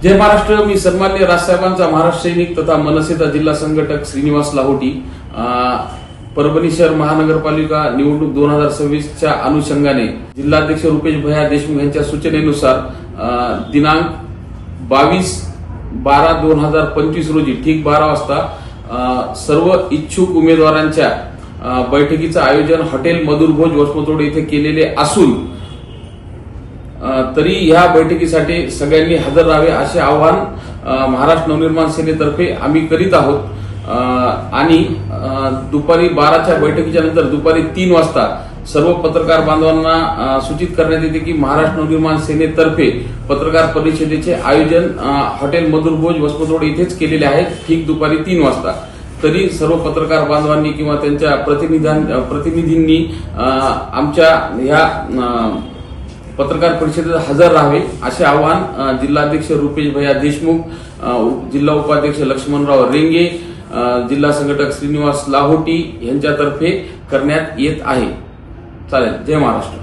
जय महाराष्ट्र। मी सन्माननीय राजसाहेबांचा महाराष्ट्र सैनिक तथा मनसेचा जिल्हा संघटक श्रीनिवास लाहोटी परभणी शहर महानगरपालिका निवडणूक 2026च्या अनुषंगाने जिल्हाध्यक्ष रुपेश भैया देशमुख यांच्या सूचनेनुसार दिनांक 22/12/2025 रोजी ठीक 12 वाजता सर्व इच्छुक उमेदवारांच्या बैठकीचं आयोजन हॉटेल मधुरभोज वसमतोड येथे केलेले असून तरी या बैठकीसाठी सगळ्यांनी हजर राहावे असे आवाहन महाराष्ट्र नवनिर्माण सेनेतर्फे आम्ही करीत आहोत। आणि दुपारी 12च्या बैठकीच्या नंतर दुपारी 3 वाजता सर्व पत्रकार बांधवांना सूचित करण्यात येते की महाराष्ट्र नवनिर्माण सेनेतर्फे पत्रकार परिषदेचे आयोजन हॉटेल मधुरभोज वसमतोड येथेच केलेले आहे ठीक दुपारी 3 वाजता। तरी सर्व पत्रकार बांधवांनी किंवा त्यांच्या प्रतिनिधींनी आमच्या ह्या पत्रकार परिषदेत हजर राहावे असे आवाहन जिल्हाध्यक्ष रुपेश भैया देशमुख, जिल्हा उपाध्यक्ष लक्ष्मणराव रेंगे, जिल्हा संघटक श्रीनिवास लाहोटी यांच्यातर्फे करण्यात येत आहे। चालेल। जय महाराष्ट्र।